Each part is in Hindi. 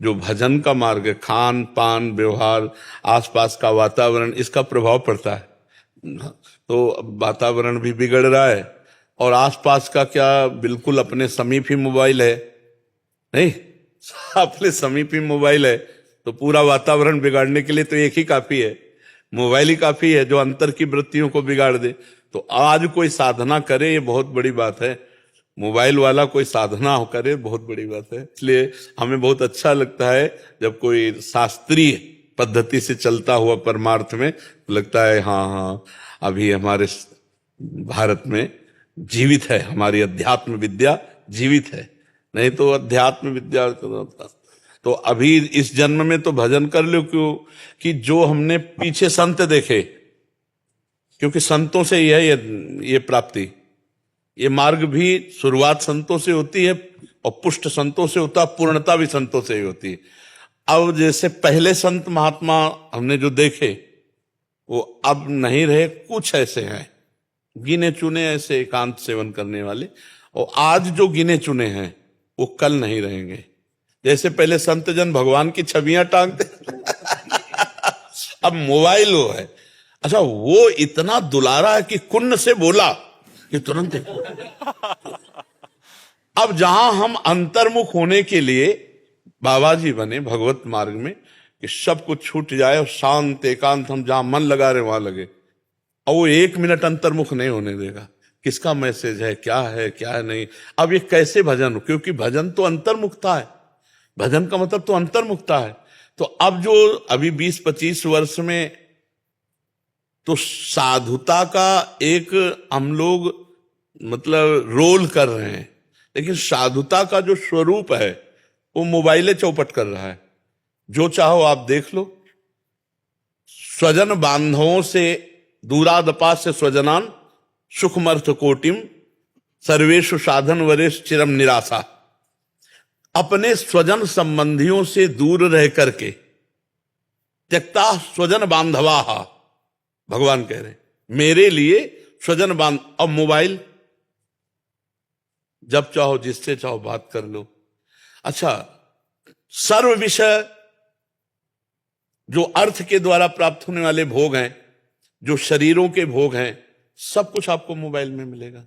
जो भजन का मार्ग है, खान पान व्यवहार, आसपास का वातावरण, इसका प्रभाव पड़ता है। तो अब वातावरण भी बिगड़ रहा है, और आसपास का क्या, बिल्कुल अपने समीप ही मोबाइल है, नहीं अपने समीप ही मोबाइल है, तो पूरा वातावरण बिगाड़ने के लिए तो एक ही काफी है, मोबाइल ही काफी है, जो अंतर की वृत्तियों को बिगाड़ दे। तो आज कोई साधना करे ये बहुत बड़ी बात है, मोबाइल वाला कोई साधना हो करे बहुत बड़ी बात है। इसलिए हमें बहुत अच्छा लगता है जब कोई शास्त्रीय पद्धति से चलता हुआ परमार्थ में, लगता है हाँ हाँ अभी हमारे भारत में जीवित है, हमारी अध्यात्म विद्या जीवित है। नहीं तो अध्यात्म विद्या तो अभी इस जन्म में तो भजन कर लो, क्यों कि जो हमने पीछे संत देखे, क्योंकि संतों से ही है ये प्राप्ति, ये मार्ग भी शुरुआत संतों से होती है और पुष्ट संतों से होता है, पूर्णता भी संतों से ही होती है। अब जैसे पहले संत महात्मा हमने जो देखे वो अब नहीं रहे, कुछ ऐसे हैं गिने चुने ऐसे एकांत सेवन करने वाले, और आज जो गिने चुने हैं वो कल नहीं रहेंगे। जैसे पहले संत जन भगवान की छवियां टांगते अब मोबाइल वो है। अच्छा, वो इतना दुलारा है कि कुन्न से बोला कि तुरंत अब जहां हम अंतर्मुख होने के लिए बाबा जी बने भगवत मार्ग में, कि सब कुछ छूट जाए और शांत एकांत, हम जहां मन लगा रहे वहां लगे, और वो 1 मिनट अंतर्मुख नहीं होने देगा, किसका मैसेज है, क्या है नहीं। अब ये कैसे भजन हो, क्योंकि भजन तो अंतर्मुखता है, भजन का मतलब तो अंतर्मुखता है। तो अब जो अभी 20-25 वर्ष में तो साधुता का एक हम लोग मतलब रोल कर रहे हैं, लेकिन साधुता का जो स्वरूप है वो मोबाइले चौपट कर रहा है। जो चाहो आप देख लो, स्वजन बांधवों से दूरादपा से स्वजनान सुखमर्थ कोटिम सर्वेशु साधन वरेश चिरम निराशा। अपने स्वजन संबंधियों से दूर रह करके त्यक्ता स्वजन बांधवा, भगवान कह रहे मेरे लिए स्वजन बांध। अब मोबाइल जब चाहो जिससे चाहो बात कर लो। अच्छा, सर्व विषय जो अर्थ के द्वारा प्राप्त होने वाले भोग हैं, जो शरीरों के भोग हैं, सब कुछ आपको मोबाइल में मिलेगा।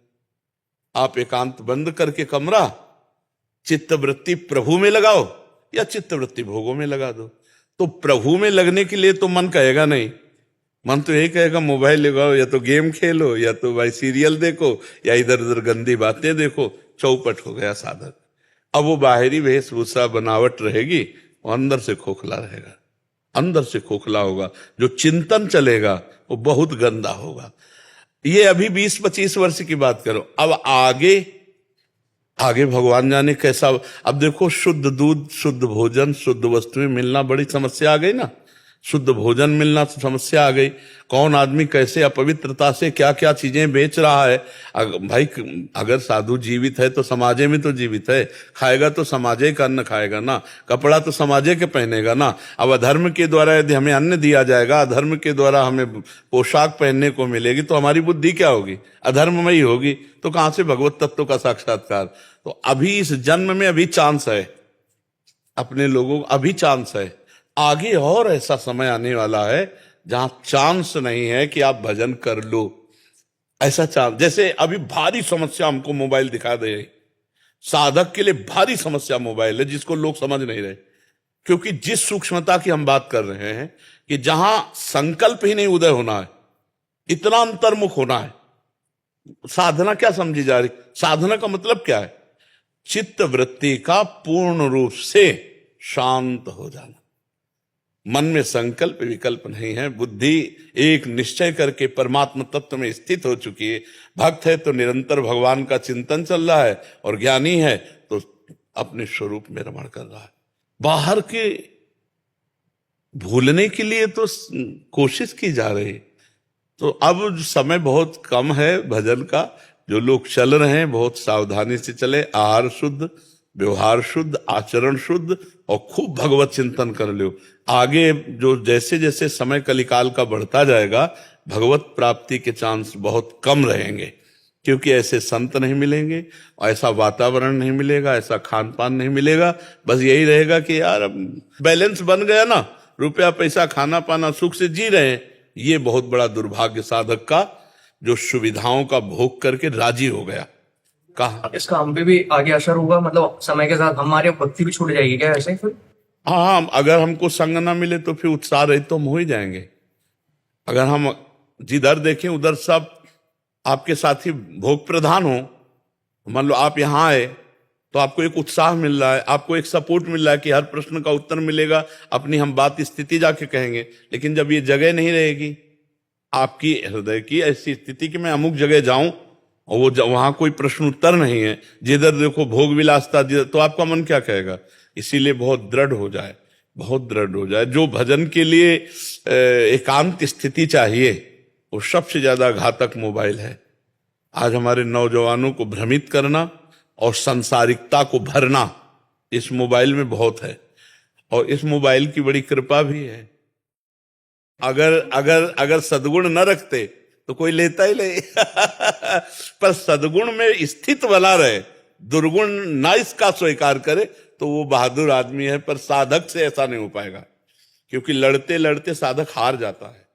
आप एकांत बंद करके कमरा, चित्तवृत्ति प्रभु में लगाओ या चित्तवृत्ति भोगों में लगा दो। तो प्रभु में लगने के लिए तो मन कहेगा नहीं, मन तो यही कहेगा मोबाइल लगाओ, या तो गेम खेलो, या तो भाई सीरियल देखो, या इधर उधर गंदी बातें देखो। चौपट हो गया साधक। अब वो बाहरी वेशभूषा बनावट रहेगी, वो अंदर से खोखला रहेगा, अंदर से खोखला होगा। जो चिंतन चलेगा वो बहुत गंदा होगा। ये अभी 20-25 वर्ष की बात करो। अब आगे भगवान जाने कैसा। अब देखो, शुद्ध दूध, शुद्ध भोजन, शुद्ध वस्तुएं मिलना बड़ी समस्या आ गई ना। शुद्ध भोजन मिलना समस्या आ गई। कौन आदमी कैसे अपवित्रता से क्या क्या चीजें बेच रहा है। भाई अगर साधु जीवित है तो समाजे में तो जीवित है, खाएगा तो समाजे का अन्न खाएगा ना, कपड़ा तो समाजे के पहनेगा ना। अब अधर्म के द्वारा यदि हमें अन्न दिया जाएगा, अधर्म के द्वारा हमें पोशाक पहनने को मिलेगी, तो हमारी बुद्धि क्या होगी, अधर्ममयी होगी। तो कहां से भगवत तत्व का साक्षात्कार। तो अभी इस जन्म में अभी चांस है, अपने लोगों अभी चांस है। आगे और ऐसा समय आने वाला है जहां चांस नहीं है कि आप भजन कर लो। ऐसा चांस, जैसे अभी भारी समस्या हमको मोबाइल दिखा दे रही, साधक के लिए भारी समस्या मोबाइल है, जिसको लोग समझ नहीं रहे। क्योंकि जिस सूक्ष्मता की हम बात कर रहे हैं कि जहां संकल्प ही नहीं उदय होना है, इतना अंतर्मुख होना है, साधना क्या समझी जा रही। साधना का मतलब क्या है, चित्त वृत्ति का पूर्ण रूप से शांत हो जाना। मन में संकल्प विकल्प नहीं है, बुद्धि एक निश्चय करके परमात्मा तत्व में स्थित हो चुकी है। भक्त है तो निरंतर भगवान का चिंतन चल रहा है, और ज्ञानी है तो अपने स्वरूप में रमण कर रहा है। बाहर के भूलने के लिए तो कोशिश की जा रही। तो अब समय बहुत कम है भजन का। जो लोग चल रहे हैं बहुत सावधानी से चले, आहार शुद्ध, व्यवहार शुद्ध, आचरण शुद्ध, और खूब भगवत चिंतन कर लो। आगे जो जैसे जैसे समय कलिकाल का बढ़ता जाएगा, भगवत प्राप्ति के चांस बहुत कम रहेंगे। क्योंकि ऐसे संत नहीं मिलेंगे, ऐसा वातावरण नहीं मिलेगा, ऐसा खान पान नहीं मिलेगा। बस यही रहेगा कि यार अब बैलेंस बन गया ना, रुपया पैसा खाना पाना सुख से जी रहे हैं। ये बहुत बड़ा दुर्भाग्य साधक का, जो सुविधाओं का भोग करके राजी हो गया। कहा इसका हम पे भी आगे असर होगा, मतलब समय के साथ हमारी भक्ति भी छूट जाएगी क्या ऐसे फिर? हाँ, अगर हमको संग ना मिले तो फिर उत्साह रहे तो हम हो ही जाएंगे। अगर हम जिधर देखें उधर सब आपके साथी भोग प्रधान हो, मान लो आप यहाँ आए तो आपको एक उत्साह मिल रहा है, आपको एक सपोर्ट मिल रहा है कि हर प्रश्न का उत्तर मिलेगा, अपनी हम बात स्थिति जाके कहेंगे। लेकिन जब ये जगह नहीं रहेगी आपकी हृदय की ऐसी स्थिति कि मैं अमुक जगह जाऊं और वो वहां कोई प्रश्न उत्तर नहीं है, जिधर देखो भोग विलासता, तो आपका मन क्या कहेगा? इसीलिए बहुत दृढ़ हो जाए, बहुत दृढ़ हो जाए। जो भजन के लिए एकांत स्थिति चाहिए, वो सबसे ज्यादा घातक मोबाइल है। आज हमारे नौजवानों को भ्रमित करना और संसारिकता को भरना इस मोबाइल में बहुत है, और इस मोबाइल की बड़ी कृपा भी है। अगर अगर अगर सद्गुण न रखते तो कोई लेता ही नहीं पर सद्गुण में स्थित बना रहे, दुर्गुण ना इसका स्वीकार करे, तो वो बहादुर आदमी है। पर साधक से ऐसा नहीं हो पाएगा, क्योंकि लड़ते लड़ते साधक हार जाता है।